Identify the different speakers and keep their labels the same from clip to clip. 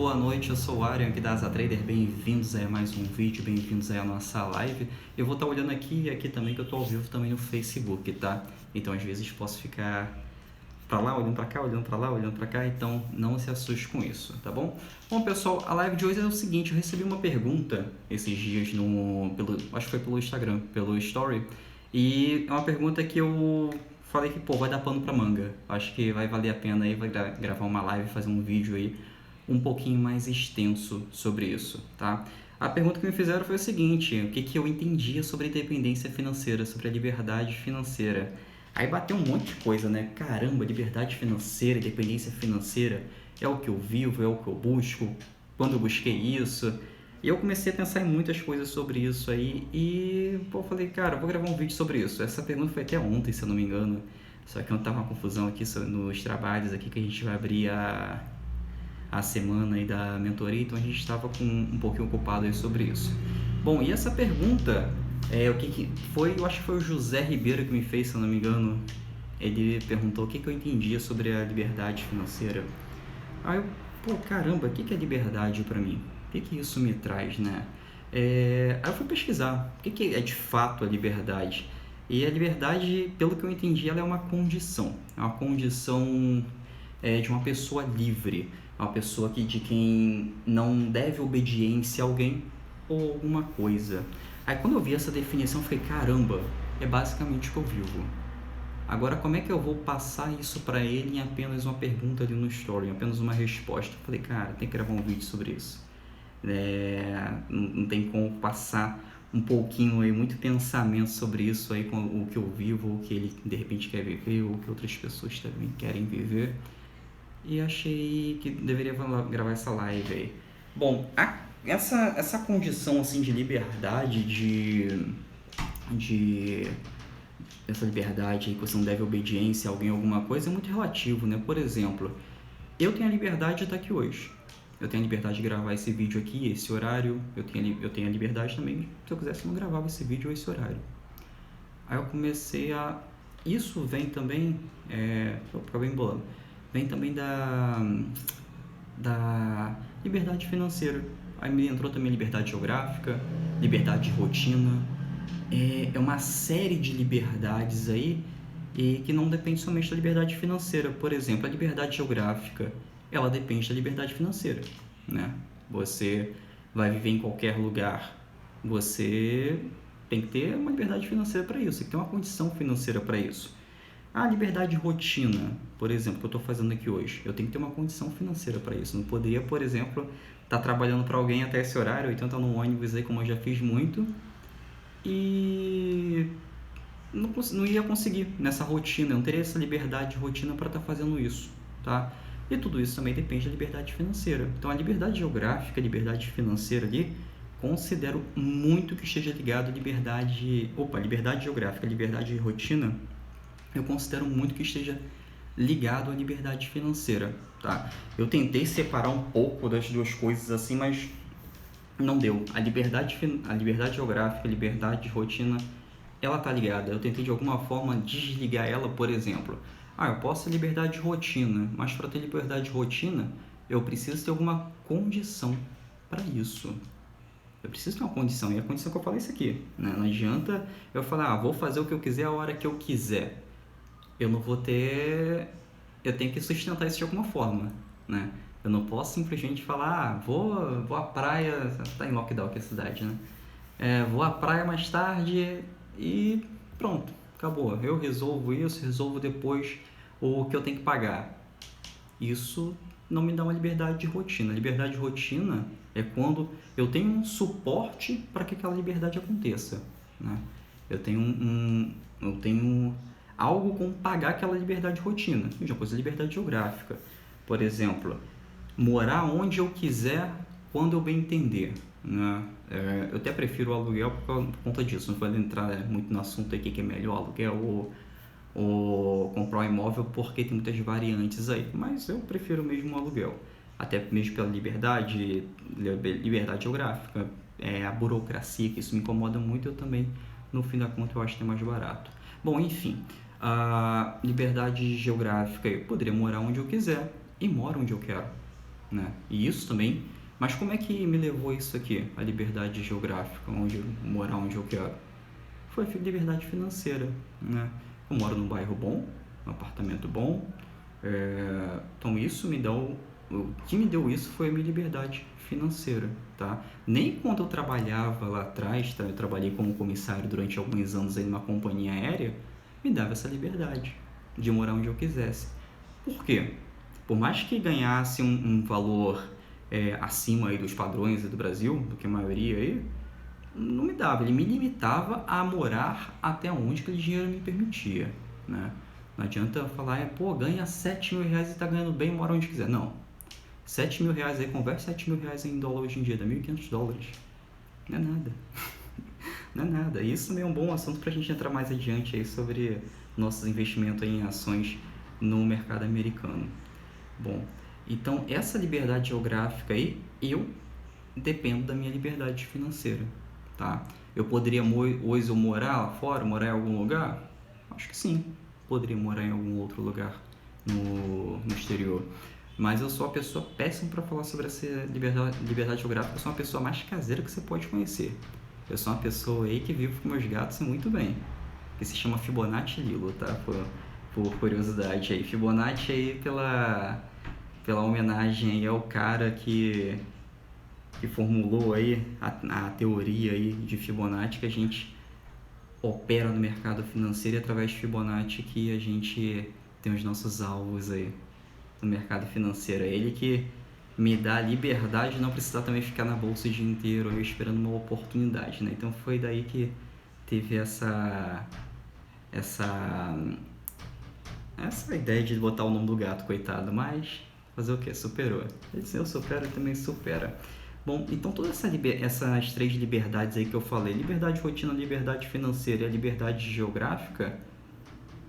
Speaker 1: boa noite, eu sou o Arian aqui da Asa Trader, bem-vindos a mais um vídeo, bem-vindos à nossa live. Eu vou estar olhando aqui e aqui também, que eu estou ao vivo também no Facebook, tá? Então às vezes posso ficar pra lá, olhando pra cá, olhando pra lá, olhando pra cá, então não se assuste com isso, tá bom? Bom pessoal, a live de hoje é o seguinte, eu recebi uma pergunta esses dias acho que foi pelo Instagram, pelo Story, e é uma pergunta que eu falei que, vai dar pano pra manga. Acho que vai valer a pena aí, vai gravar uma live, fazer um vídeo aí um pouquinho mais extenso sobre isso, tá? A pergunta que me fizeram foi o seguinte: o que eu entendia sobre independência financeira, sobre a liberdade financeira? Aí bateu um monte de coisa, né? Caramba, liberdade financeira, independência financeira, é o que eu vivo, é o que eu busco, quando eu busquei isso. E eu comecei a pensar em muitas coisas sobre isso aí e, falei, cara, eu vou gravar um vídeo sobre isso. Essa pergunta foi até ontem, se eu não me engano. Só que eu tava uma confusão aqui nos trabalhos aqui que a gente vai abrir a semana aí da mentoria, então a gente estava um pouquinho ocupado aí sobre isso. Bom, e essa pergunta, o que foi, eu acho que foi o José Ribeiro que me fez, se eu não me engano. Ele perguntou o que eu entendia sobre a liberdade financeira. Aí eu, caramba, o que é liberdade para mim? O que isso me traz, né? Aí eu fui pesquisar, o que é de fato a liberdade? E a liberdade, pelo que eu entendi, ela é uma condição. É uma condição de uma pessoa livre. Uma pessoa de quem não deve obediência a alguém ou alguma coisa. Aí quando eu vi essa definição, eu falei, caramba, é basicamente o que eu vivo. Agora, como é que eu vou passar isso para ele em apenas uma pergunta ali no story, em apenas uma resposta? Eu falei, cara, tem que gravar um vídeo sobre isso. Não tem como passar um pouquinho aí, muito pensamento sobre isso aí, com o que eu vivo, o que ele de repente quer viver, ou o que outras pessoas também querem viver. E achei que deveria gravar essa live aí. Bom, essa condição assim de liberdade, essa liberdade aí que você não deve obediência a alguém, alguma coisa, é muito relativo, né? Por exemplo, eu tenho a liberdade de estar aqui hoje. Eu tenho a liberdade de gravar esse vídeo aqui, esse horário. Eu tenho a liberdade também, se eu quisesse, não gravava esse vídeo ou esse horário. Aí eu comecei a... Isso vem também... eu acabei embolando. Vem também da liberdade financeira. Aí me entrou também liberdade geográfica, liberdade de rotina. É uma série de liberdades aí e que não depende somente da liberdade financeira. Por exemplo, a liberdade geográfica, ela depende da liberdade financeira, né? Você vai viver em qualquer lugar, você tem que ter uma liberdade financeira para isso, tem que ter uma condição financeira para isso. A liberdade de rotina, por exemplo, que eu estou fazendo aqui hoje, eu tenho que ter uma condição financeira para isso. Não poderia, por exemplo, estar trabalhando para alguém até esse horário, ou então estar no ônibus aí, como eu já fiz muito, e não ia conseguir nessa rotina, eu não teria essa liberdade de rotina para estar fazendo isso, tá? E tudo isso também depende da liberdade financeira. Então a liberdade geográfica, a liberdade financeira ali, considero muito que esteja ligado à liberdade geográfica, a liberdade de rotina, eu considero muito que esteja ligado à liberdade financeira, tá? Eu tentei separar um pouco das duas coisas assim, mas não deu. A liberdade geográfica, a liberdade de rotina, ela tá ligada. Eu tentei de alguma forma desligar ela, por exemplo. Eu posso ter liberdade de rotina, mas para ter liberdade de rotina, eu preciso ter alguma condição para isso. Eu preciso ter uma condição, e a condição que eu falei é isso aqui, né? Não adianta eu falar, vou fazer o que eu quiser a hora que eu quiser. Eu não vou ter... Eu tenho que sustentar isso de alguma forma, né? Eu não posso simplesmente falar, vou à praia... Tá em lockdown aqui a cidade, né? Vou à praia mais tarde e pronto, acabou. Eu resolvo isso, resolvo depois o que eu tenho que pagar. Isso não me dá uma liberdade de rotina. A liberdade de rotina é quando eu tenho um suporte para que aquela liberdade aconteça, né? Eu tenho algo com pagar aquela liberdade de rotina. Mesma coisa, liberdade geográfica. Por exemplo, morar onde eu quiser, quando eu bem entender, né? Eu até prefiro o aluguel por conta disso. Não vou entrar muito no assunto aqui que é melhor aluguel ou comprar um imóvel, porque tem muitas variantes aí. Mas eu prefiro mesmo o aluguel. Até mesmo pela liberdade geográfica, a burocracia, que isso me incomoda muito. Eu também, no fim da conta, eu acho que é mais barato. Bom, enfim, a liberdade geográfica, eu poderia morar onde eu quiser e moro onde eu quero. né? E isso também, mas como é que me levou isso aqui, a liberdade geográfica, morar onde eu quero? Foi liberdade financeira, né? Eu moro num bairro bom, num apartamento bom, então isso me deu, o que me deu isso foi a minha liberdade financeira, tá? Nem quando eu trabalhava lá atrás, tá? Eu trabalhei como comissário durante alguns anos aí numa companhia aérea, me dava essa liberdade de morar onde eu quisesse. Por quê? Por mais que ganhasse um valor acima aí dos padrões do Brasil, do que a maioria aí, não me dava, ele me limitava a morar até onde aquele dinheiro me permitia, né? Não adianta falar, pô, ganha 7 mil reais e tá ganhando bem, mora onde quiser. Não. 7 mil reais aí, converte 7 mil reais em dólar hoje em dia, dá 1.500 dólares. Não é nada. Não é nada. Isso também é um bom assunto pra gente entrar mais adiante aí sobre nossos investimentos em ações no mercado americano. Bom, então essa liberdade geográfica aí, eu dependo da minha liberdade financeira, tá? Eu poderia hoje eu morar lá fora, morar em algum lugar? Acho que sim, poderia morar em algum outro lugar no exterior. Mas eu sou uma pessoa péssima para falar sobre essa liberdade geográfica. Eu sou uma pessoa mais caseira que você pode conhecer. Eu sou uma pessoa aí que vivo com meus gatos muito bem. Que se chama Fibonacci Lilo, tá? Por curiosidade aí. Fibonacci aí pela homenagem aí ao cara que formulou aí a teoria aí de Fibonacci, que a gente opera no mercado financeiro e através de Fibonacci que a gente tem os nossos alvos aí no mercado financeiro. É ele que me dá a liberdade de não precisar também ficar na bolsa o dia inteiro aí esperando uma oportunidade, né? Então foi daí que teve essa ideia de botar o nome do gato, coitado, mas fazer o que? Superou. Se eu supero, ele também supera. Bom, então todas essas 3 liberdades aí que eu falei, liberdade de rotina, liberdade financeira e a liberdade geográfica,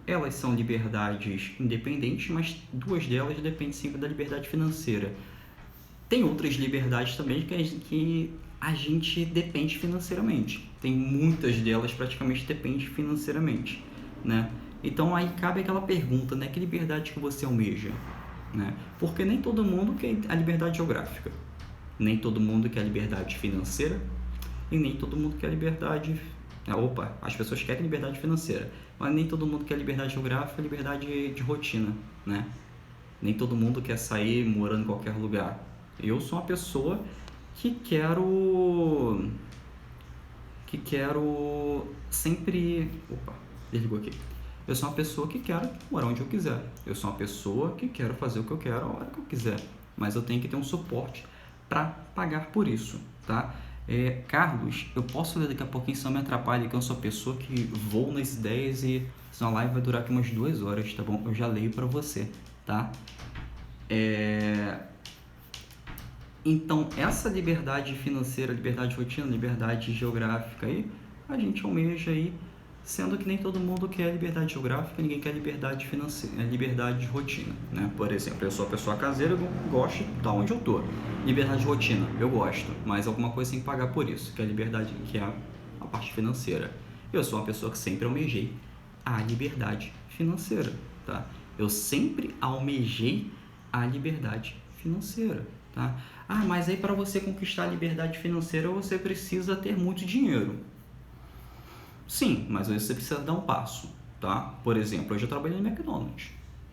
Speaker 1: elas são liberdades independentes, mas 2 delas dependem sempre da liberdade financeira. Tem outras liberdades também que a gente depende financeiramente. Tem muitas delas praticamente dependem financeiramente, né? Então aí cabe aquela pergunta, né? Que liberdade que você almeja, né? Porque nem todo mundo quer a liberdade geográfica, nem todo mundo quer a liberdade financeira e nem todo mundo quer a liberdade... as pessoas querem liberdade financeira, mas nem todo mundo quer liberdade geográfica e liberdade de rotina, né? Nem todo mundo quer sair morando em qualquer lugar. Eu sou uma pessoa que quero sempre... Opa, desligou aqui. Eu sou uma pessoa que quero morar onde eu quiser. Eu sou uma pessoa que quero fazer o que eu quero a hora que eu quiser. Mas eu tenho que ter um suporte para pagar por isso, tá? Carlos, eu posso ler daqui a pouquinho, se não me atrapalha, que eu sou uma pessoa que vou nas ideias e essa live vai durar aqui umas 2 horas, tá bom? Eu já leio para você, tá? Então, essa liberdade financeira, liberdade de rotina, liberdade geográfica aí, a gente almeja aí, sendo que nem todo mundo quer liberdade geográfica, ninguém quer liberdade financeira, liberdade de rotina, né? Por exemplo, eu sou uma pessoa caseira, eu gosto de estar onde eu tô. Liberdade de rotina, eu gosto, mas alguma coisa tem que pagar por isso, que é a liberdade, que é a parte financeira. Eu sou uma pessoa que sempre almejei a liberdade financeira, tá? Eu sempre almejei a liberdade financeira, tá? Mas aí para você conquistar a liberdade financeira você precisa ter muito dinheiro. Sim, mas aí você precisa dar um passo, tá? Por exemplo, eu já trabalhei no McDonald's,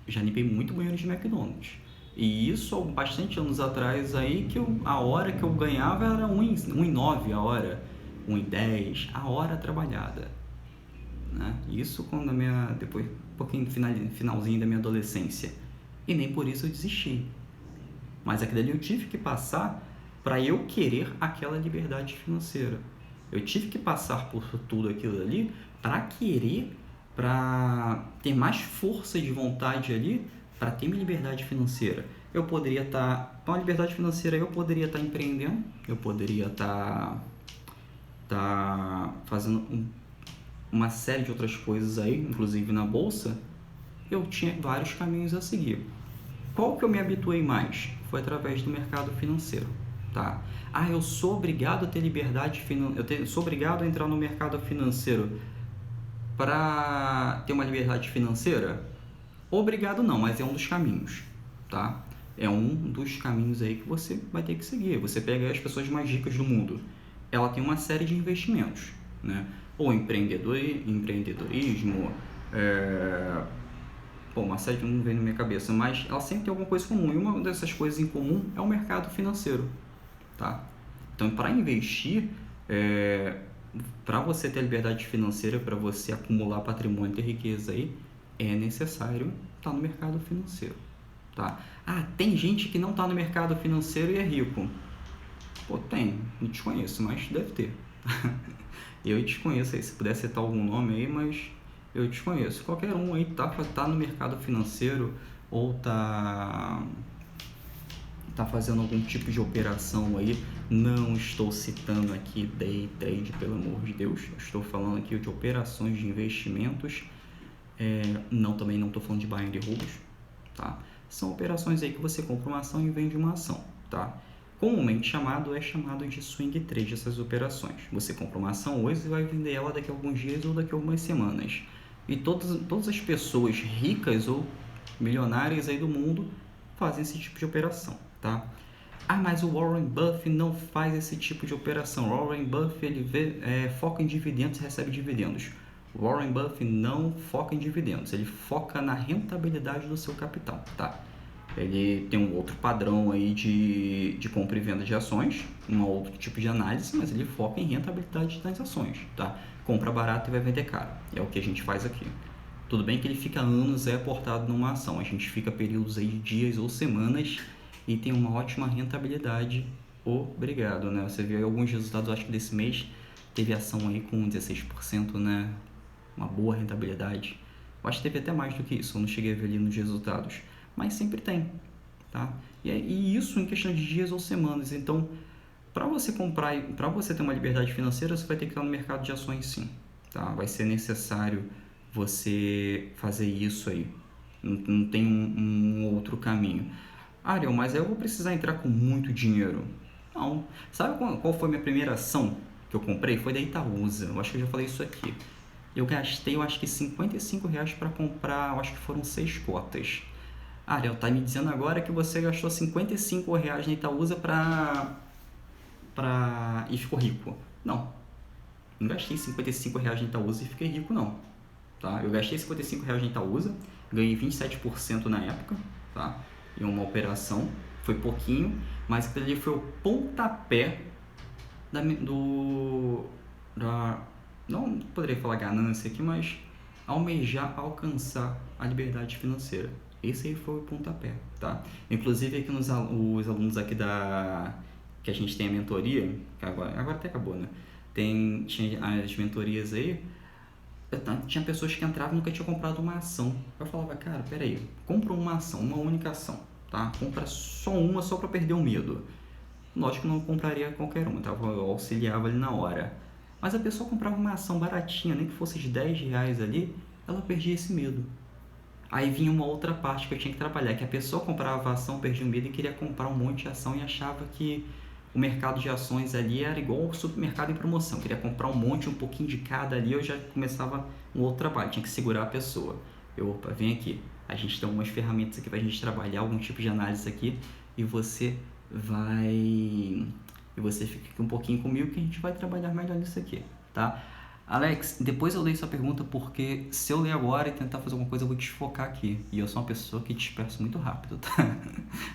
Speaker 1: já limpei muito banheiro de McDonald's. E isso há bastante anos atrás aí, que a hora que eu ganhava era 1,9 a hora, 1,10 a hora trabalhada, né? Isso quando depois, um pouquinho finalzinho da minha adolescência. E nem por isso eu desisti. Mas aquilo ali eu tive que passar para eu querer aquela liberdade financeira. Eu tive que passar por tudo aquilo ali para querer, para ter mais força de vontade ali, para ter minha liberdade financeira. Eu poderia estar... Com a liberdade financeira eu poderia estar empreendendo, eu poderia estar fazendo uma série de outras coisas aí, inclusive na bolsa. Eu tinha vários caminhos a seguir. Qual que eu me habituei mais? Foi através do mercado financeiro, tá? Eu sou obrigado a ter liberdade financeira, sou obrigado a entrar no mercado financeiro para ter uma liberdade financeira? Obrigado não, mas é um dos caminhos, tá? é um dos caminhos aí que você vai ter que seguir. Você pega as pessoas mais ricas do mundo, ela tem uma série de investimentos, né? Ou empreendedorismo, uma série que não vem na minha cabeça, mas ela sempre tem alguma coisa comum, e uma dessas coisas em comum é o mercado financeiro, tá? Então, para investir, para você ter liberdade financeira, para você acumular patrimônio e riqueza aí, é necessário estar no mercado financeiro, tá? Ah, tem gente que não está no mercado financeiro e é rico. Pô, tem, não te conheço, mas deve ter. Eu desconheço aí, se puder citar algum nome aí, mas eu desconheço. Qualquer um aí tá no mercado financeiro ou tá fazendo algum tipo de operação aí. Não estou citando aqui day trade, pelo amor de Deus. Estou falando aqui de operações de investimentos. Também não estou falando de buy and hold, tá? São operações aí que você compra uma ação e vende uma ação, tá? Comumente chamado de swing trade, essas operações. Você compra uma ação hoje e vai vender ela daqui a alguns dias ou daqui a algumas semanas. E todas as pessoas ricas ou milionárias aí do mundo fazem esse tipo de operação, tá? Ah, mas o Warren Buffett não faz esse tipo de operação. O Warren Buffett ele foca em dividendos e recebe dividendos. O Warren Buffett não foca em dividendos, ele foca na rentabilidade do seu capital, tá? Ele tem um outro padrão aí de compra e venda de ações, um outro tipo de análise, mas ele foca em rentabilidade das ações, tá? Compra barato e vai vender caro, é o que a gente faz aqui. Tudo bem que ele fica anos aportado numa ação, a gente fica períodos aí de dias ou semanas e tem uma ótima rentabilidade. Obrigado, né? Você viu aí alguns resultados, acho que desse mês teve ação aí com 16%, né? Uma boa rentabilidade. Eu acho que teve até mais do que isso, eu não cheguei a ver ali nos resultados. Mas sempre tem, tá? E isso em questão de dias ou semanas. Então, para você comprar, para você ter uma liberdade financeira, você vai ter que estar no mercado de ações, sim, tá? Vai ser necessário você fazer isso aí. Não tem um outro caminho. Ariel, mas eu vou precisar entrar com muito dinheiro. Não. Sabe qual foi a minha primeira ação que eu comprei? Foi da Itaúsa. Eu acho que eu já falei isso aqui. Eu gastei, eu acho que R$55 para comprar, eu acho que foram 6 cotas. Ariel, tá me dizendo agora que você gastou R$55 na Itaúsa e ficou rico. Não gastei R$55 na Itaúsa e fiquei rico, não. Tá? Eu gastei R$55 na Itaúsa, ganhei 27% na época, tá? Em uma operação, foi pouquinho, mas aquilo ali foi o pontapé não poderia falar ganância aqui, mas alcançar a liberdade financeira. Esse aí foi o pontapé, tá? Inclusive aqui os alunos aqui que a gente tem a mentoria, que agora até acabou, né? Tinha as mentorias aí, tinha pessoas que entravam e nunca tinham comprado uma ação. Eu falava, cara, peraí, compra uma ação, uma única ação, tá? Compra só uma, só para perder o medo. Lógico que não compraria qualquer uma, tá? Eu auxiliava ali na hora. Mas a pessoa comprava uma ação baratinha, nem que fosse de R$10 ali, ela perdia esse medo. Aí vinha uma outra parte que eu tinha que trabalhar, que a pessoa comprava a ação, perdia o medo e queria comprar um monte de ação e achava que o mercado de ações ali era igual ao supermercado em promoção. Queria comprar um monte, um pouquinho de cada ali, eu já começava um outro trabalho, tinha que segurar a pessoa. Opa, vem aqui, a gente tem algumas ferramentas aqui pra gente trabalhar, algum tipo de análise aqui, e você fica aqui um pouquinho comigo que a gente vai trabalhar melhor nisso aqui, tá? Alex, depois eu leio sua pergunta porque se eu ler agora e tentar fazer alguma coisa eu vou desfocar aqui. E eu sou uma pessoa que disperso muito rápido, tá?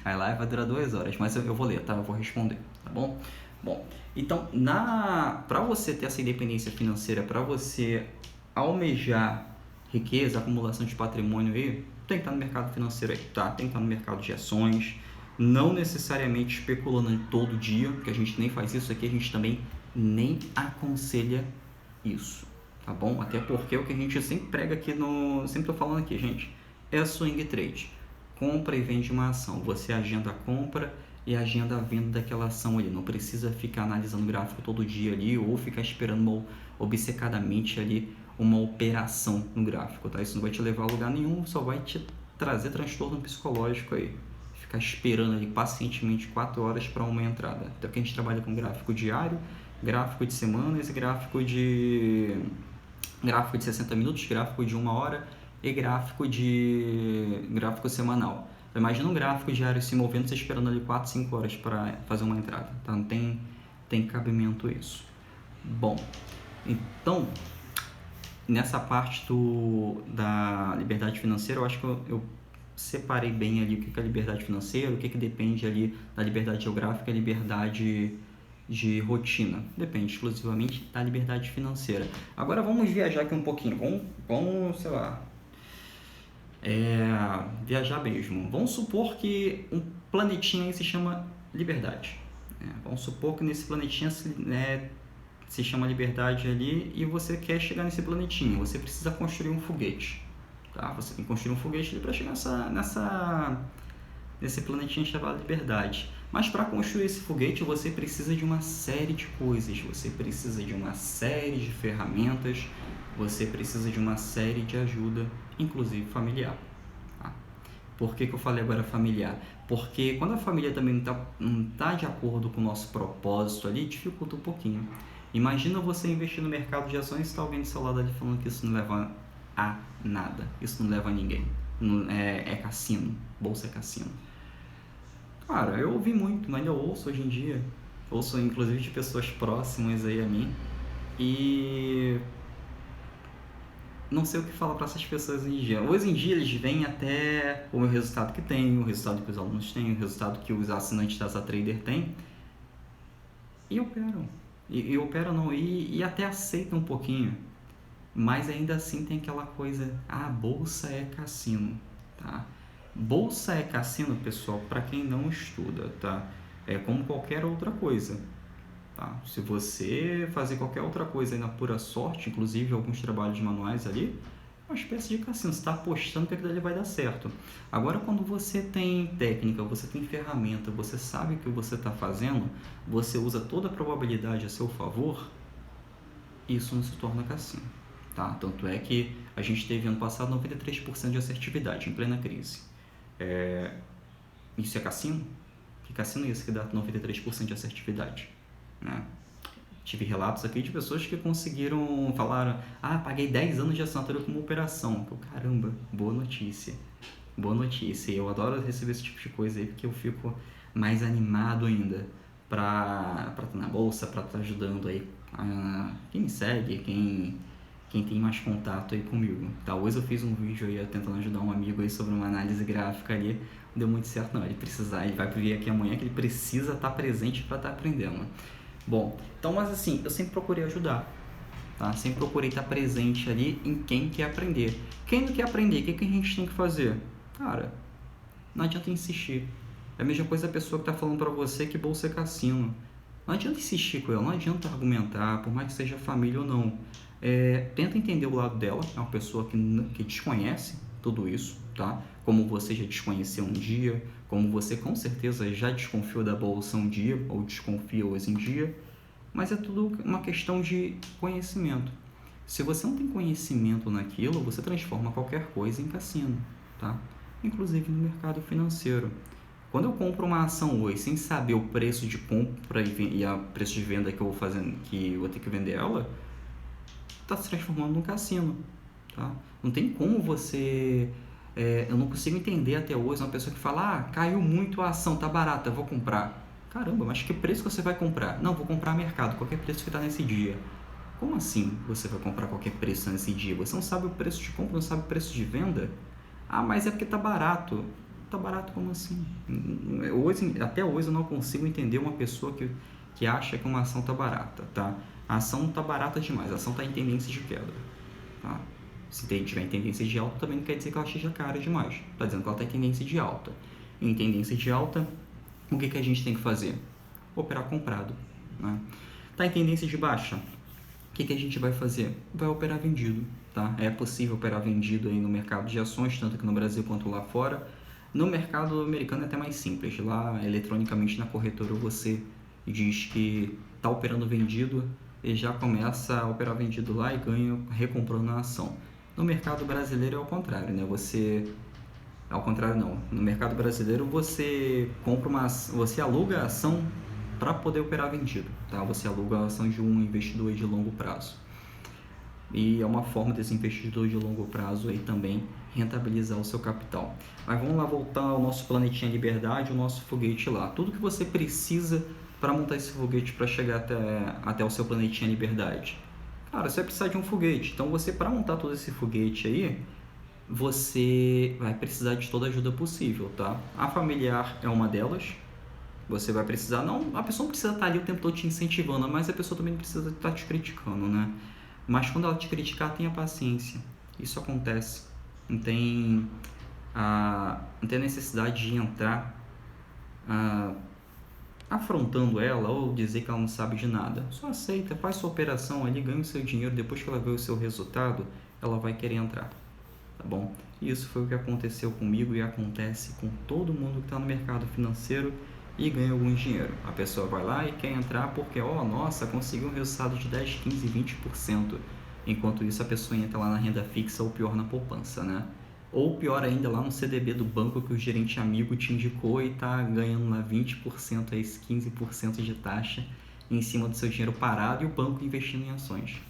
Speaker 1: A live vai durar 2 horas, mas eu vou ler, tá? Eu vou responder, tá bom? Bom, então, para você ter essa independência financeira, para você almejar riqueza, acumulação de patrimônio aí, tem que estar no mercado financeiro aí, tá? Tem que estar no mercado de ações, não necessariamente especulando todo dia, porque a gente nem faz isso aqui, a gente também nem aconselha isso, tá bom? Até porque é o que a gente sempre prega aqui sempre tô falando aqui, gente, é swing trade. Compra e vende uma ação. Você agenda a compra e agenda a venda daquela ação ali. Não precisa ficar analisando o gráfico todo dia ali ou ficar esperando obcecadamente ali uma operação no gráfico, tá? Isso não vai te levar a lugar nenhum, só vai te trazer transtorno psicológico aí. Ficar esperando ali pacientemente 4 horas para uma entrada. Até porque a gente trabalha com gráfico diário, gráfico de semanas, gráfico de 60 minutos, gráfico de 1 hora e gráfico semanal. Então, imagina um gráfico diário se movendo, você esperando ali 4, 5 horas para fazer uma entrada, tá? Não tem cabimento isso. Bom, então, nessa parte da liberdade financeira, eu acho que eu separei bem ali o que é liberdade financeira, o que depende ali da liberdade geográfica e a liberdade de rotina. Depende exclusivamente da liberdade financeira. Agora vamos viajar aqui um pouquinho. Vamos sei lá, viajar mesmo. Vamos supor que um planetinha aí se chama liberdade. Vamos supor que nesse planetinha se chama liberdade ali e você quer chegar nesse planetinha. Você precisa construir um foguete. Tá? Você tem que construir um foguete para chegar nesse planetinha chamado liberdade. Mas para construir esse foguete você precisa de uma série de coisas, você precisa de uma série de ferramentas, você precisa de uma série de ajuda, inclusive familiar. Tá? Por que eu falei agora familiar? Porque quando a família também não tá de acordo com o nosso propósito ali, dificulta um pouquinho. Imagina você investir no mercado de ações e está alguém do seu lado ali falando que isso não leva a nada, isso não leva a ninguém. É cassino, bolsa é cassino. Cara, eu ouvi muito, mas ainda ouço hoje em dia. Ouço inclusive de pessoas próximas aí a mim. E não sei o que falar para essas pessoas hoje em dia. Hoje em dia eles veem até o meu resultado que tem, o resultado que os alunos têm, o resultado que os assinantes da Trader têm. E operam. E até aceitam um pouquinho. Mas ainda assim tem aquela coisa, bolsa é cassino, tá? Bolsa é cassino, pessoal, para quem não estuda, tá? É como qualquer outra coisa, tá? Se você fazer qualquer outra coisa aí na pura sorte, inclusive alguns trabalhos manuais ali, é uma espécie de cassino, você está apostando que aquilo ali vai dar certo. Agora, quando você tem técnica, você tem ferramenta, você sabe o que você está fazendo, você usa toda a probabilidade a seu favor, isso não se torna cassino. Tá? Tanto é que a gente teve ano passado 93% de assertividade em plena crise. Isso é cassino? Que cassino é esse que dá 93% de assertividade? Né? Tive relatos aqui de pessoas que conseguiram, falaram, paguei 10 anos de assinatura como operação. Caramba, boa notícia. Boa notícia. Eu adoro receber esse tipo de coisa aí, porque eu fico mais animado ainda para estar na bolsa, para estar ajudando aí quem me segue, quem tem mais contato aí comigo. Tá, hoje eu fiz um vídeo aí tentando ajudar um amigo aí sobre uma análise gráfica ali, não deu muito certo não, ele vai vir aqui amanhã que ele precisa estar presente para estar aprendendo. Bom, então, mas assim, eu sempre procurei ajudar, tá? Sempre procurei estar presente ali em quem quer aprender. Quem não quer aprender, o que a gente tem que fazer? Cara, não adianta insistir. É a mesma coisa a pessoa que está falando para você que bolsa é cassino. Não adianta insistir com ela, não adianta argumentar, por mais que seja família ou não. Tenta entender o lado dela, é uma pessoa que desconhece tudo isso, tá? Como você já desconheceu um dia, como você com certeza já desconfiou da bolsa um dia, ou desconfia hoje em dia, mas é tudo uma questão de conhecimento. Se você não tem conhecimento naquilo, você transforma qualquer coisa em cassino, tá? Inclusive no mercado financeiro. Quando eu compro uma ação hoje sem saber o preço de compra e o preço de venda que eu vou fazer, que eu vou ter que vender ela, está se transformando num cassino, tá? Não tem como você... eu não consigo entender até hoje uma pessoa que fala, caiu muito a ação, tá barata, eu vou comprar. Caramba, mas que preço você vai comprar? Não, vou comprar mercado, qualquer preço que está nesse dia. Como assim você vai comprar qualquer preço nesse dia? Você não sabe o preço de compra, não sabe o preço de venda? Mas é porque tá barato. Tá barato como assim? Até hoje eu não consigo entender uma pessoa que acha que uma ação tá barata, tá? A ação não tá barata demais, a ação tá em tendência de queda, tá? Se tiver em tendência de alta, também não quer dizer que ela esteja cara demais. Tá dizendo que ela tá em tendência de alta. Em tendência de alta, o que a gente tem que fazer? Operar comprado, né? Tá em tendência de baixa, o que a gente vai fazer? Vai operar vendido, tá? É possível operar vendido aí no mercado de ações, tanto aqui no Brasil quanto lá fora. No mercado americano é até mais simples. Lá, eletronicamente na corretora, você diz que está operando vendido e já começa a operar vendido lá e ganha recomprando a ação. No mercado brasileiro é ao contrário, né? Ao contrário não. No mercado brasileiro você você aluga a ação para poder operar vendido, tá? Você aluga a ação de um investidor de longo prazo. E é uma forma desse investidor de longo prazo aí também rentabilizar o seu capital. Mas vamos lá voltar ao nosso planetinha Liberdade, o nosso foguete lá. Tudo que você precisa para montar esse foguete para chegar até o seu planetinha Liberdade. Cara, você vai precisar de um foguete. Então você, para montar todo esse foguete aí, você vai precisar de toda a ajuda possível, tá? A familiar é uma delas. Você vai precisar, não, a pessoa não precisa estar ali o tempo todo te incentivando, mas a pessoa também não precisa estar te criticando, né? Mas quando ela te criticar, tenha paciência. Isso acontece. Não tem necessidade de entrar afrontando ela ou dizer que ela não sabe de nada. Só aceita, faz sua operação ali, ganha o seu dinheiro. Depois que ela vê o seu resultado, ela vai querer entrar. Tá bom? Isso foi o que aconteceu comigo e acontece com todo mundo que está no mercado financeiro e ganha algum dinheiro. A pessoa vai lá e quer entrar porque, nossa, conseguiu um resultado de 10, 15, 20%. Enquanto isso, a pessoa entra lá na renda fixa ou pior, na poupança, né? Ou pior ainda, lá no CDB do banco que o gerente amigo te indicou e tá ganhando lá 20%, aí 15% de taxa em cima do seu dinheiro parado e o banco investindo em ações.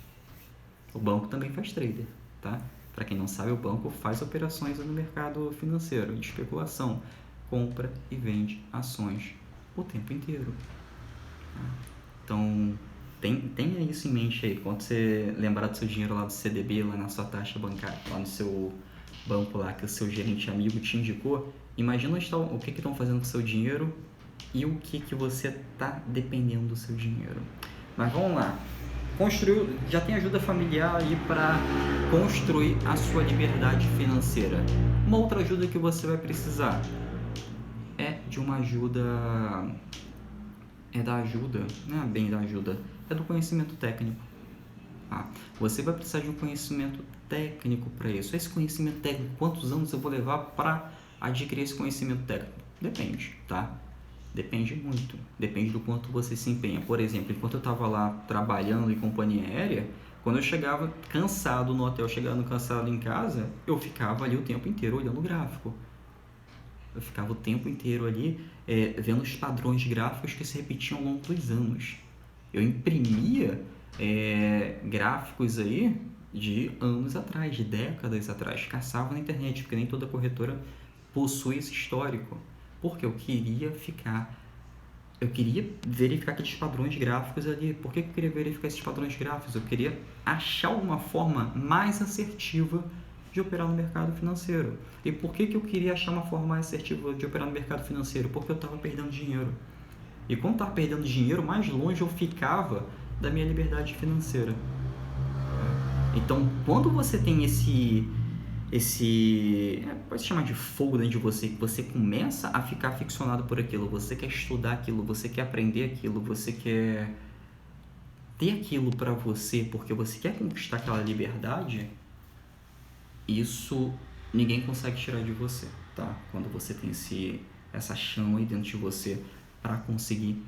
Speaker 1: O banco também faz trader, tá? Para quem não sabe, o banco faz operações no mercado financeiro de especulação, compra e vende ações o tempo inteiro. Então, tenha isso em mente aí. Quando você lembrar do seu dinheiro lá do CDB, lá na sua taxa bancária, lá no seu banco lá que o seu gerente amigo te indicou, imagina o que estão fazendo com o seu dinheiro e o que você está dependendo do seu dinheiro. Mas vamos lá. Já tem ajuda familiar aí para construir a sua liberdade financeira. Uma outra ajuda que você vai precisar é de uma ajuda, é do conhecimento técnico. Você vai precisar de um conhecimento técnico para isso. Esse conhecimento técnico, quantos anos eu vou levar para adquirir esse conhecimento técnico? Depende, tá? Depende muito. Depende do quanto você se empenha. Por exemplo, enquanto eu estava lá trabalhando em companhia aérea, quando eu chegava cansado no hotel, chegando cansado em casa, eu ficava ali o tempo inteiro olhando o gráfico. Eu ficava o tempo inteiro ali vendo os padrões gráficos que se repetiam ao longo dos anos. Eu imprimia gráficos aí de anos atrás, de décadas atrás. Caçava na internet, porque nem toda corretora possui esse histórico. Porque eu queria verificar aqueles padrões gráficos ali. Por que eu queria verificar esses padrões gráficos? Eu queria achar uma forma mais assertiva de operar no mercado financeiro. E por que eu queria achar uma forma mais assertiva de operar no mercado financeiro? Porque eu estava perdendo dinheiro. E quando estava perdendo dinheiro, mais longe eu ficava da minha liberdade financeira. Então, quando você tem pode se chamar de fogo dentro de você, que você começa a ficar ficcionado por aquilo, você quer estudar aquilo, você quer aprender aquilo, você quer ter aquilo para você, porque você quer conquistar aquela liberdade, isso ninguém consegue tirar de você, tá? Quando você tem essa chama aí dentro de você para conseguir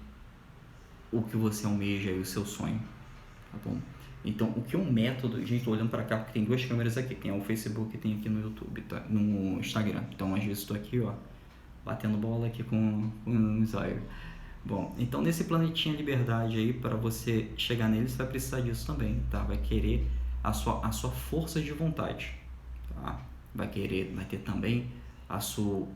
Speaker 1: o que você almeja e o seu sonho, tá bom? Então, o que é um método... Gente, tô olhando para cá porque tem duas câmeras aqui. Tem o Facebook e tem aqui no YouTube, tá? No Instagram. Então, às vezes, estou aqui, batendo bola aqui com o zóio. Bom, então, nesse planetinha liberdade aí, para você chegar nele, você vai precisar disso também, tá? Vai querer a sua força de vontade, tá? Vai ter também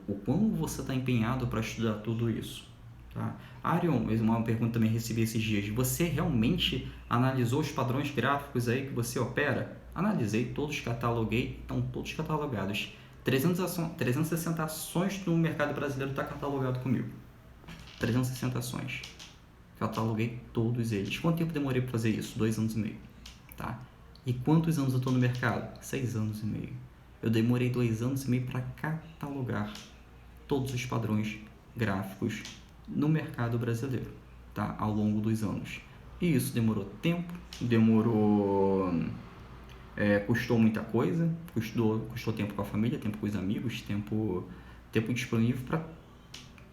Speaker 1: o quão você está empenhado para estudar tudo isso. Tá? Arion, uma pergunta também recebi esses dias. Você realmente analisou os padrões gráficos aí que você opera? Analisei, todos cataloguei, estão todos catalogados. 360 ações no mercado brasileiro está catalogado comigo. 360 ações. Cataloguei todos eles. Quanto tempo demorei para fazer isso? 2 anos e meio. Tá? E quantos anos eu estou no mercado? 6 anos e meio. Eu demorei 2 anos e meio para catalogar todos os padrões gráficos no mercado brasileiro, tá? Ao longo dos anos. E isso demorou tempo, custou muita coisa, custou tempo com a família, tempo com os amigos, tempo disponível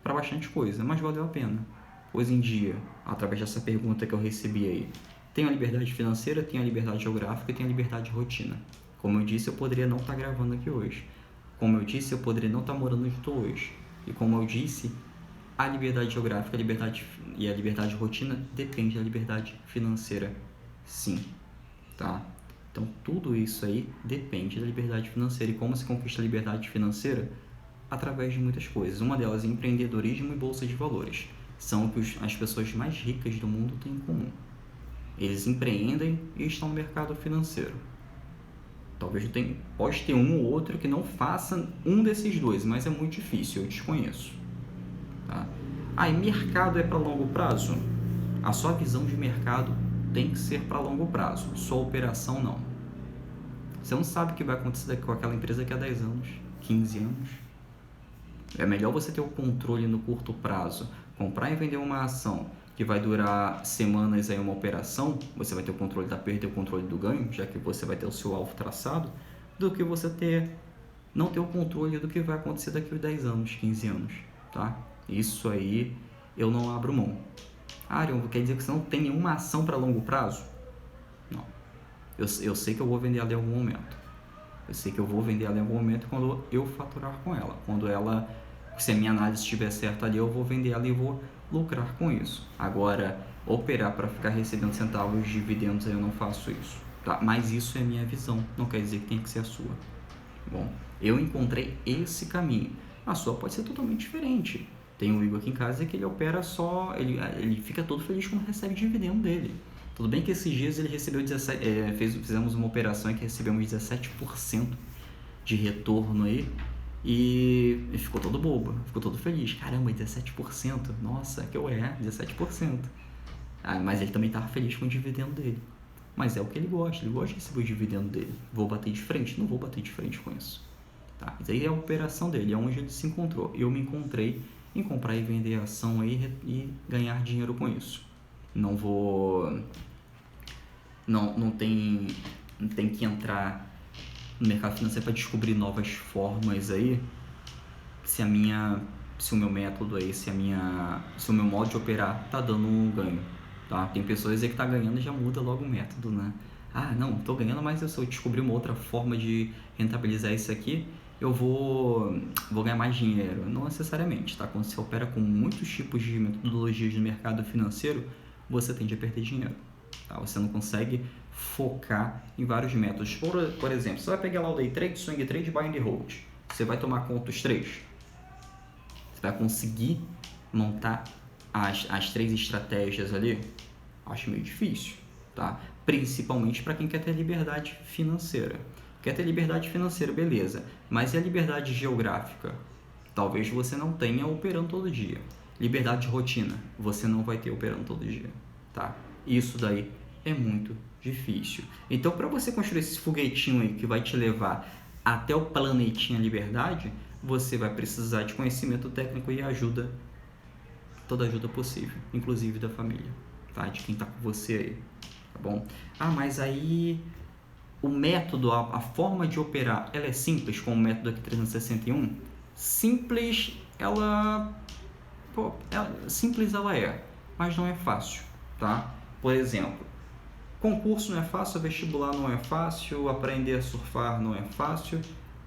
Speaker 1: para bastante coisa, mas valeu a pena. Hoje em dia, através dessa pergunta que eu recebi aí, tenho a liberdade financeira, tenho a liberdade geográfica e tenho a liberdade de rotina. Como eu disse, eu poderia não estar gravando aqui hoje. Como eu disse, eu poderia não estar morando onde estou hoje. E como eu disse, a liberdade geográfica a liberdade de rotina depende da liberdade financeira, sim, tá? Então, tudo isso aí depende da liberdade financeira. E como se conquista a liberdade financeira? Através de muitas coisas. Uma delas é empreendedorismo e bolsa de valores. São o que as pessoas mais ricas do mundo têm em comum. Eles empreendem e estão no mercado financeiro. Talvez pode ter um ou outro que não faça um desses dois, mas é muito difícil, eu desconheço. Tá? E mercado é para longo prazo? A sua visão de mercado tem que ser para longo prazo, sua operação não. Você não sabe o que vai acontecer com aquela empresa daqui a 10 anos, 15 anos. É melhor você ter o controle no curto prazo, comprar e vender uma ação que vai durar semanas aí uma operação, você vai ter o controle da perda e o controle do ganho, já que você vai ter o seu alvo traçado, do que você não ter o controle do que vai acontecer daqui a 10 anos, 15 anos, tá? Isso aí eu não abro mão. Arion, quer dizer que você não tem nenhuma ação para longo prazo? Não. Eu sei que eu vou vender ela em algum momento. Eu sei que eu vou vender ela em algum momento quando eu faturar com ela. Se a minha análise estiver certa ali, eu vou vender ela e vou lucrar com isso. Agora, operar para ficar recebendo centavos de dividendos, eu não faço isso. Tá? Mas isso é a minha visão, não quer dizer que tem que ser a sua. Bom, eu encontrei esse caminho. A sua pode ser totalmente diferente. Tem um Igor aqui em casa que ele opera só, ele fica todo feliz quando recebe dividendo dele. Tudo bem que esses dias ele recebeu fizemos uma operação em que recebemos 17% de retorno aí e ele ficou todo bobo, ficou todo feliz. Caramba, 17%? Nossa, que 17%. Mas ele também estava feliz com o dividendo dele. Mas é o que ele gosta de receber o dividendo dele. Vou bater de frente? Não vou bater de frente com isso. Tá? Isso aí é a operação dele, é onde ele se encontrou. Eu me encontrei em comprar e vender ação aí e ganhar dinheiro com isso. Não tem que entrar no mercado financeiro para descobrir novas formas aí, se o meu método aí, se o meu modo de operar tá dando um ganho, tá? Tem pessoas aí que tá ganhando e já muda logo o método, né? Não, tô ganhando, mas se eu descobrir uma outra forma de rentabilizar isso aqui, eu vou ganhar mais dinheiro. Não necessariamente, tá? Quando você opera com muitos tipos de metodologias no mercado financeiro, você tende a perder dinheiro. Tá? Você não consegue focar em vários métodos. Por exemplo, você vai pegar lá o Day Trade, Swing Trade, Buy and Hold. Você vai tomar conta dos três. Você vai conseguir montar as três estratégias ali? Acho meio difícil, tá? Principalmente para quem quer ter liberdade financeira. Quer ter liberdade financeira, beleza. Mas e a liberdade geográfica? Talvez você não tenha operando todo dia. Liberdade de rotina, você não vai ter operando todo dia, tá? Isso daí é muito difícil. Então, para você construir esse foguetinho aí que vai te levar até o planetinha liberdade, você vai precisar de conhecimento técnico e ajuda, toda ajuda possível, inclusive da família, tá? De quem tá com você aí, tá bom? Mas aí o método, a forma de operar, ela é simples, como o método aqui 361? Simples, simples ela é, mas não é fácil, tá? Por exemplo, concurso não é fácil, vestibular não é fácil, aprender a surfar não é fácil,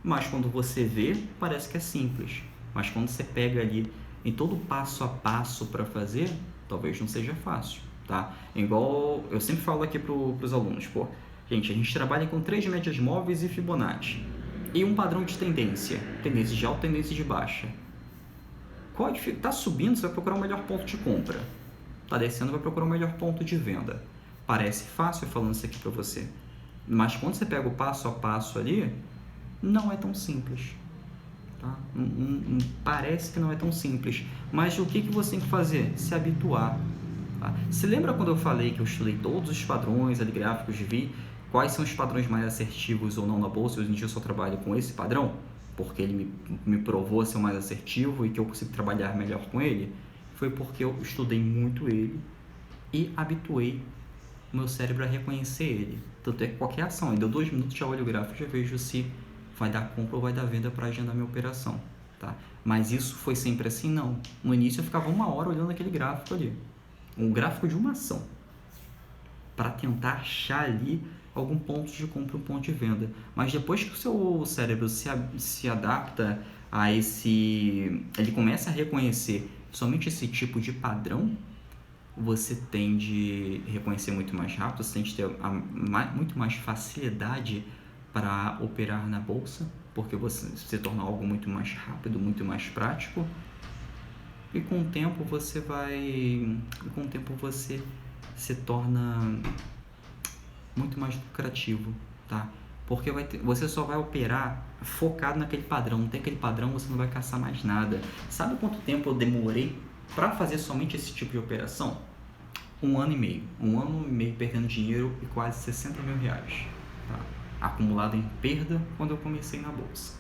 Speaker 1: mas quando você vê, parece que é simples. Mas quando você pega ali em todo passo a passo para fazer, talvez não seja fácil, tá? Igual eu sempre falo aqui para os alunos, gente, a gente trabalha com 3 médias móveis e Fibonacci. E um padrão de tendência de alta, tendência de baixa. Tá subindo, você vai procurar o melhor ponto de compra. Tá descendo, vai procurar o melhor ponto de venda. Parece fácil falando isso aqui para você. Mas quando você pega o passo a passo ali, não é tão simples. Tá? Parece que não é tão simples. Mas o que você tem que fazer? Se habituar. Tá? Você lembra quando eu falei que eu estudei todos os padrões ali, gráficos de vi quais são os padrões mais assertivos ou não na bolsa? Hoje em dia eu só trabalho com esse padrão, porque ele me provou ser o mais assertivo e que eu consigo trabalhar melhor com ele. Foi porque eu estudei muito ele e habituei o meu cérebro a reconhecer ele. Tanto é que qualquer ação, deu 2 minutos, já olho o gráfico, já vejo se vai dar compra ou vai dar venda para agendar minha operação. Tá? Mas isso foi sempre assim? Não. No início eu ficava 1 hora olhando aquele gráfico ali. Um gráfico de uma ação. Para tentar achar ali algum ponto de compra, um ponto de venda. Mas depois que o seu cérebro se adapta a ele começa a reconhecer somente esse tipo de padrão, você tende a reconhecer muito mais rápido, você tende a ter muito mais facilidade para operar na bolsa, porque você se torna algo muito mais rápido, muito mais prático, e com o tempo você se torna muito mais lucrativo, tá? Porque você só vai operar focado naquele padrão. Não tem aquele padrão, você não vai caçar mais nada. Sabe quanto tempo eu demorei para fazer somente esse tipo de operação? 1 ano e meio. 1 ano e meio perdendo dinheiro e quase 60 mil reais. Tá? Acumulado em perda quando eu comecei na bolsa.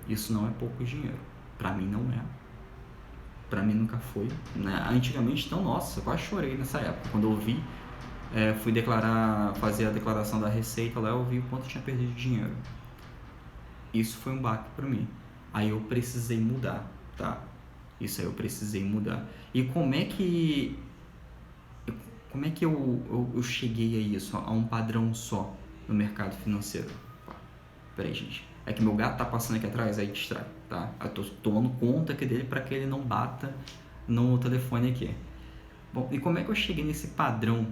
Speaker 1: Isso não é pouco dinheiro. Para mim não é. Para mim nunca foi. Né? Antigamente, então, nossa, eu quase chorei nessa época. Quando eu vi, fui fazer a declaração da receita lá, eu vi o quanto eu tinha perdido de dinheiro. Isso foi um baque para mim. Aí eu precisei mudar, tá? Isso aí eu precisei mudar. E como é que eu cheguei a isso, a um padrão só no mercado financeiro? Peraí, gente. É que meu gato tá passando aqui atrás, aí distrai, tá? Eu tô tomando conta aqui dele para que ele não bata no telefone aqui. Bom, e como é que eu cheguei nesse padrão?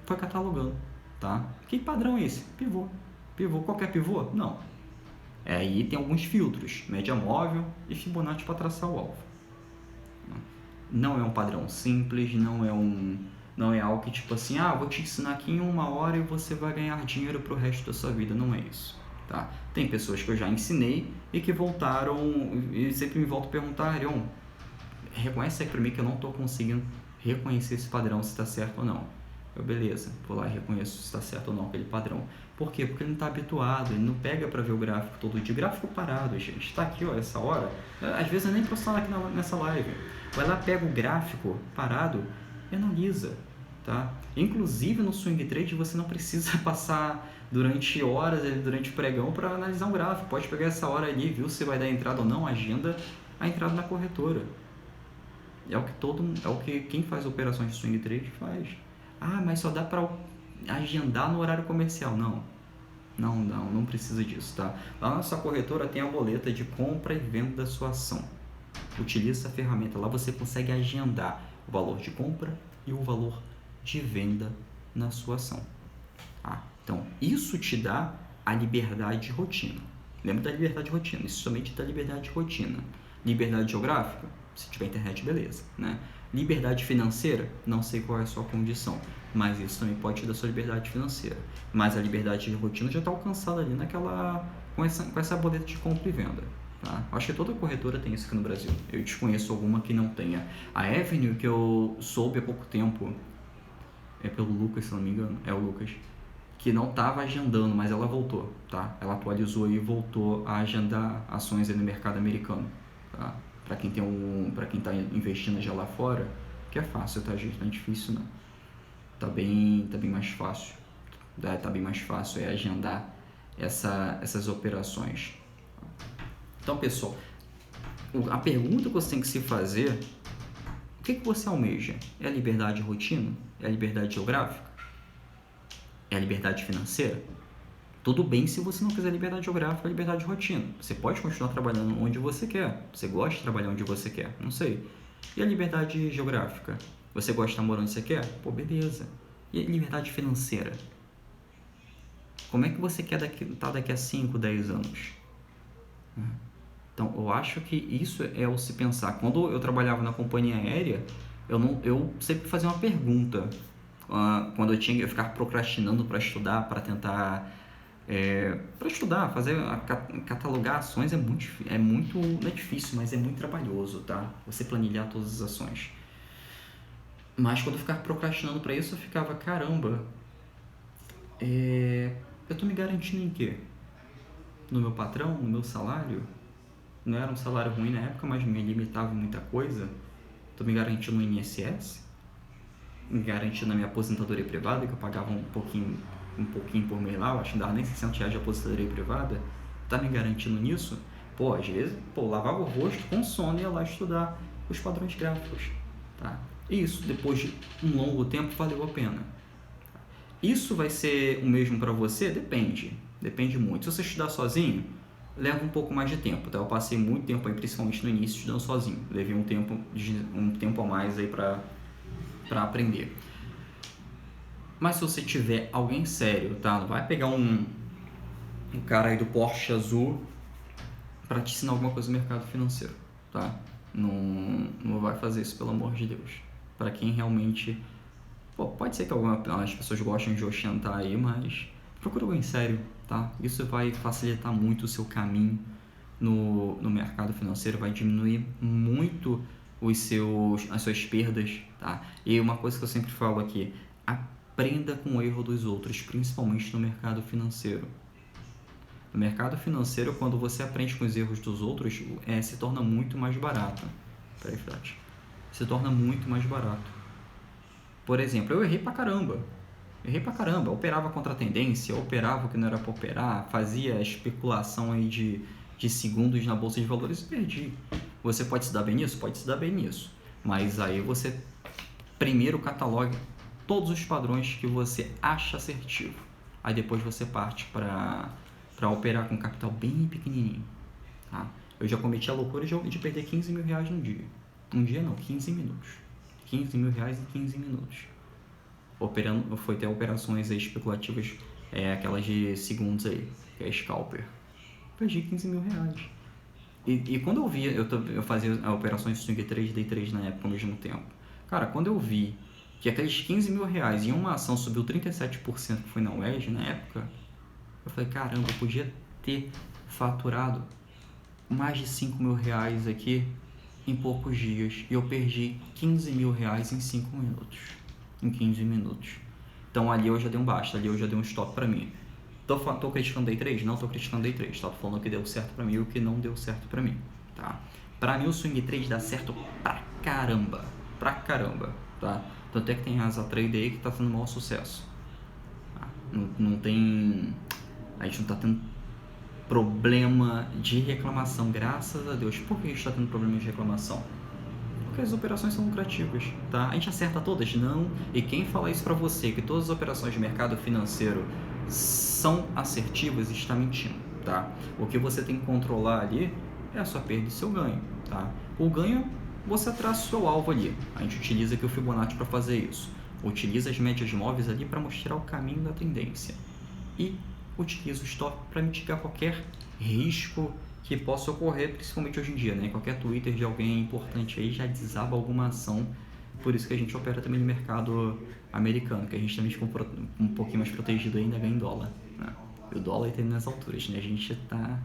Speaker 1: Foi catalogando, tá? Que padrão é esse? Pivô. Pivô, qualquer pivô? Não. Aí tem alguns filtros, média móvel e Fibonacci para traçar o alvo. Não é um padrão simples, não é algo que tipo assim, vou te ensinar aqui em 1 hora e você vai ganhar dinheiro pro resto da sua vida. Não é isso, tá? Tem pessoas que eu já ensinei e que voltaram e sempre me voltam a perguntar, Arion, reconhece aí pra mim que eu não tô conseguindo reconhecer esse padrão, se tá certo ou não. Beleza, vou lá e reconheço se está certo ou não aquele padrão. Por quê? Porque ele não está habituado, ele não pega para ver o gráfico todo dia. Gráfico parado, gente, está aqui, ó, essa hora. Às vezes eu nem posso falar aqui nessa live. Vai lá, pega o gráfico parado e analisa, tá? Inclusive no swing trade você não precisa passar durante horas, durante o pregão para analisar um gráfico. Pode pegar essa hora ali, viu se vai dar entrada ou não, agenda a entrada na corretora. É o que quem faz operações de swing trade faz. Mas só dá para agendar no horário comercial. Não precisa disso, tá? Lá na sua corretora tem a boleta de compra e venda da sua ação. Utilize essa ferramenta. Lá você consegue agendar o valor de compra e o valor de venda na sua ação. Então, isso te dá a liberdade de rotina. Lembra da liberdade de rotina. Isso somente dá liberdade de rotina. Liberdade geográfica? Se tiver internet, beleza, né? Liberdade financeira, não sei qual é a sua condição, mas isso também pode te dar sua liberdade financeira. Mas a liberdade de rotina já está alcançada ali com essa boleta de compra e venda. Tá? Acho que toda corretora tem isso aqui no Brasil. Eu desconheço alguma que não tenha. A Avenue, que eu soube há pouco tempo, é pelo Lucas, se não me engano, é o Lucas, que não estava agendando, mas ela voltou, tá? Ela atualizou e voltou a agendar ações aí no mercado americano, tá? Para quem está investindo já lá fora, que é fácil, tá, gente? Não é difícil, não. Tá bem mais fácil. Tá bem mais fácil agendar essas operações. Então, pessoal, a pergunta que você tem que se fazer, o que você almeja? É a liberdade de rotina? É a liberdade geográfica? É a liberdade financeira? Tudo bem se você não quiser liberdade geográfica ou liberdade de rotina. Você pode continuar trabalhando onde você quer. Você gosta de trabalhar onde você quer. Não sei. E a liberdade geográfica? Você gosta de estar morando onde você quer? Pô, beleza. E a liberdade financeira? Como é que você quer estar daqui a 5, 10 anos? Então, eu acho que isso é o se pensar. Quando eu trabalhava na companhia aérea, eu sempre fazia uma pergunta. Quando eu tinha que ficar procrastinando para estudar, para tentar... para estudar, catalogar ações não é difícil, mas é muito trabalhoso, tá? Você planilhar todas as ações. Mas quando eu ficava procrastinando para isso, eu ficava, caramba, eu tô me garantindo em quê? No meu patrão, no meu salário? Não era um salário ruim na época, mas me limitava em muita coisa. Tô me garantindo no INSS? Me garantindo na minha aposentadoria privada, que eu pagava um pouquinho por mês lá, eu acho que não dava nem 600 reais de aposentadoria privada. Tá me garantindo nisso? Pô, às vezes, lavava o rosto com sono e ia lá estudar os padrões gráficos, tá? E isso, depois de um longo tempo, valeu a pena. Isso vai ser o mesmo para você? Depende muito. Se você estudar sozinho, leva um pouco mais de tempo, tá? Eu passei muito tempo aí, principalmente no início, estudando sozinho. Levei um tempo a mais aí para para aprender. Mas se você tiver alguém sério, tá? Não vai pegar um cara aí do Porsche azul para te ensinar alguma coisa no mercado financeiro, tá? Não vai fazer isso, pelo amor de Deus. Para quem realmente... pode ser que algumas pessoas gostem de ostentar aí, mas procura alguém sério, tá? Isso vai facilitar muito o seu caminho no mercado financeiro, vai diminuir muito as suas perdas, tá? E uma coisa que eu sempre falo aqui, aprenda com o erro dos outros, principalmente no mercado financeiro. No mercado financeiro, quando você aprende com os erros dos outros, se torna muito mais barato. Peraí, Flat. Se torna muito mais barato. Por exemplo, eu errei pra caramba. Operava contra a tendência, operava o que não era para operar, fazia especulação aí de segundos na bolsa de valores e perdi. Você pode se dar bem nisso? Pode se dar bem nisso. Mas aí você primeiro catalogue todos os padrões que você acha assertivo. Aí depois você parte para operar com capital bem pequenininho. Tá? Eu já cometi a loucura de perder 15 mil reais num dia. Um dia não, 15 minutos. 15 mil reais em 15 minutos. Foi ter operações aí especulativas, aquelas de segundos aí, que é scalper. Perdi 15 mil reais. E quando eu vi, eu fazia operações de swing trade, day trade na época ao mesmo tempo. Cara, quando eu vi que aqueles 15 mil reais em uma ação subiu 37%, que foi na UERJ na época, eu falei, caramba, eu podia ter faturado mais de 5 mil reais aqui em poucos dias. E eu perdi 15 mil reais em 5 minutos. Em 15 minutos. Então ali eu já dei um basta, ali eu já dei um stop pra mim. Tô criticando day trade? Não tô criticando day trade, tô falando o que deu certo pra mim e o que não deu certo pra mim, tá? Pra mim o swing trade dá certo pra caramba, tá? Tanto é que tem Asa Trade aí que tá tendo o maior sucesso. Tá? Não tem... A gente não tá tendo problema de reclamação, graças a Deus. Por que a gente tá tendo problema de reclamação? Porque as operações são lucrativas, tá? A gente acerta todas? Não. E quem fala isso pra você, que todas as operações de mercado financeiro são assertivas, está mentindo, tá? O que você tem que controlar ali é a sua perda e seu ganho, tá? O ganho, você traça o seu alvo ali. A gente utiliza aqui o Fibonacci para fazer isso. Utiliza as médias móveis ali para mostrar o caminho da tendência. E utiliza o stop para mitigar qualquer risco que possa ocorrer, principalmente hoje em dia, né? Qualquer Twitter de alguém importante aí já desaba alguma ação. Por isso que a gente opera também no mercado americano, que a gente também fica um pouquinho mais protegido ainda, ganha em dólar, né? E o dólar está nas alturas, né? A gente tá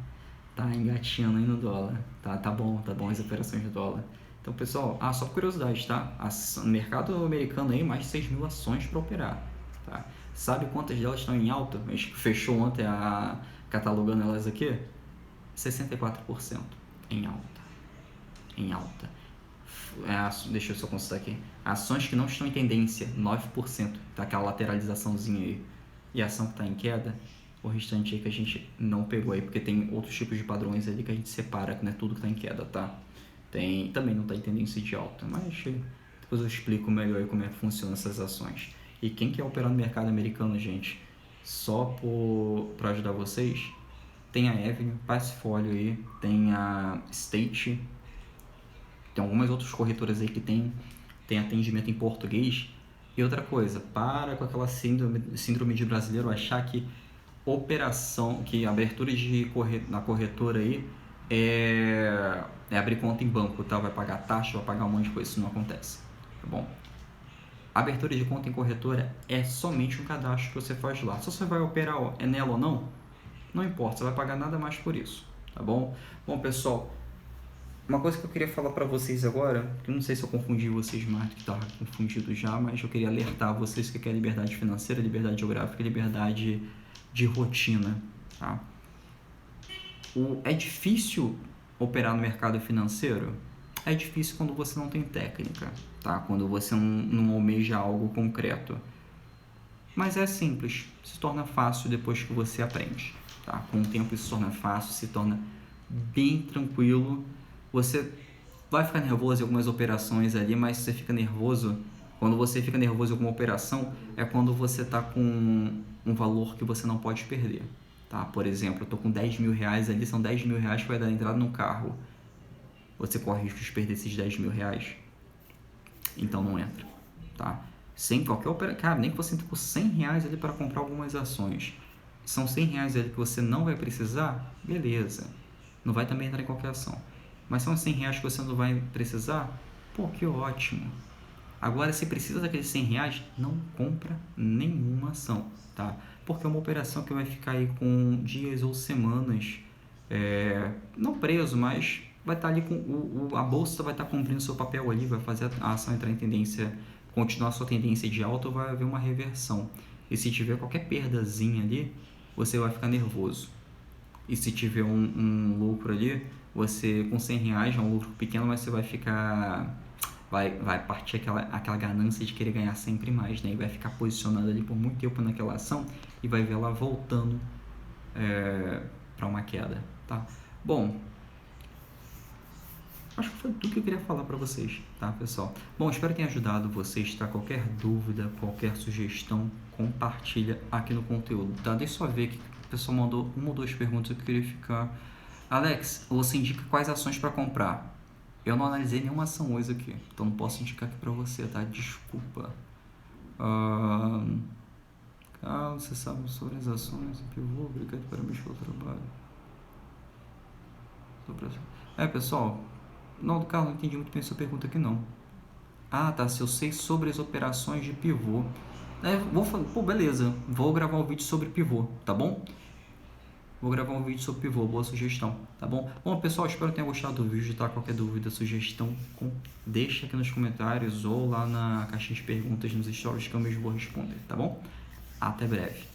Speaker 1: engatinhando aí no dólar. Tá bom as operações do dólar. Então, pessoal, só por curiosidade, tá? No mercado americano aí, mais de 6 mil ações para operar, tá? Sabe quantas delas estão em alta? A gente fechou ontem catalogando elas aqui. 64% em alta. Deixa eu só consultar aqui. Ações que não estão em tendência, 9%. Tá aquela lateralizaçãozinha aí. E a ação que está em queda, o restante aí que a gente não pegou aí, porque tem outros tipos de padrões ali que a gente separa, que não é tudo que está em queda, tá? Também não está em tendência de alta, mas depois eu explico melhor aí como é que funcionam essas ações. E quem quer operar no mercado americano, gente, só para ajudar vocês, tem a Avenue, Passfolio aí, tem a State, tem algumas outras corretoras aí que tem atendimento em português. E outra coisa, para com aquela síndrome de brasileiro achar que que abertura na corretora aí é abrir conta em banco, tá? Vai pagar taxa, vai pagar um monte de coisa, isso não acontece, tá bom? A abertura de conta em corretora é somente um cadastro que você faz lá. Se você vai operar nela ou não importa, você vai pagar nada mais por isso, tá bom? Bom, pessoal, uma coisa que eu queria falar para vocês agora, que eu não sei se eu confundi vocês mais do que estava confundido já, mas eu queria alertar vocês que é liberdade financeira, liberdade geográfica e liberdade de rotina, tá? É difícil operar no mercado financeiro? É difícil quando você não tem técnica, tá? Quando você não almeja algo concreto. Mas é simples, se torna fácil depois que você aprende, tá? Com o tempo isso se torna fácil, se torna bem tranquilo. Você vai ficar nervoso em algumas operações ali, mas você fica nervoso... Quando você fica nervoso em alguma operação, é quando você está com um valor que você não pode perder, tá? Por exemplo, eu estou com 10 mil reais ali, são 10 mil reais que vai dar entrada no carro. Você corre risco de perder esses 10 mil reais? Então não entra, tá? Sem qualquer operação, cara, nem que você entre com 100 reais ali para comprar algumas ações. São 100 reais ali que você não vai precisar, beleza. Não vai também entrar em qualquer ação. Mas são 100 reais que você não vai precisar, pô, que ótimo. Agora, se precisa daqueles 100 reais, não compra nenhuma ação, tá? Porque é uma operação que vai ficar aí com dias ou semanas, não preso, mas vai estar ali com a bolsa vai estar cumprindo seu papel ali, vai fazer a ação entrar em tendência, continuar sua tendência de alta ou vai haver uma reversão. E se tiver qualquer perdazinha ali, você vai ficar nervoso. E se tiver um lucro ali, você com 100 reais é um lucro pequeno, mas você vai ficar... Vai partir aquela ganância de querer ganhar sempre mais, né? E vai ficar posicionado ali por muito tempo naquela ação e vai ver ela voltando para uma queda, tá? Bom, acho que foi tudo que eu queria falar para vocês, tá, pessoal? Bom, espero que tenha ajudado vocês, tá? Qualquer dúvida, qualquer sugestão, compartilha aqui no conteúdo, tá? Deixa eu só ver que o pessoal mandou uma ou duas perguntas que eu queria ficar... Alex, você indica quais ações para comprar? Eu não analisei nenhuma ação hoje aqui, então não posso indicar aqui para você, tá? Desculpa. Você sabe sobre as ações em pivô? Obrigado, parabéns pelo trabalho. Pessoal, não, Carlos, não entendi muito bem sua pergunta aqui não. Tá, se eu sei sobre as operações de pivô. Vou falar, beleza, vou gravar um vídeo sobre pivô, tá bom? Vou gravar um vídeo sobre pivô, boa sugestão, tá bom? Bom, pessoal, espero que tenham gostado do vídeo, tá? Qualquer dúvida, sugestão, deixa aqui nos comentários ou lá na caixinha de perguntas nos stories que eu mesmo vou responder, tá bom? Até breve.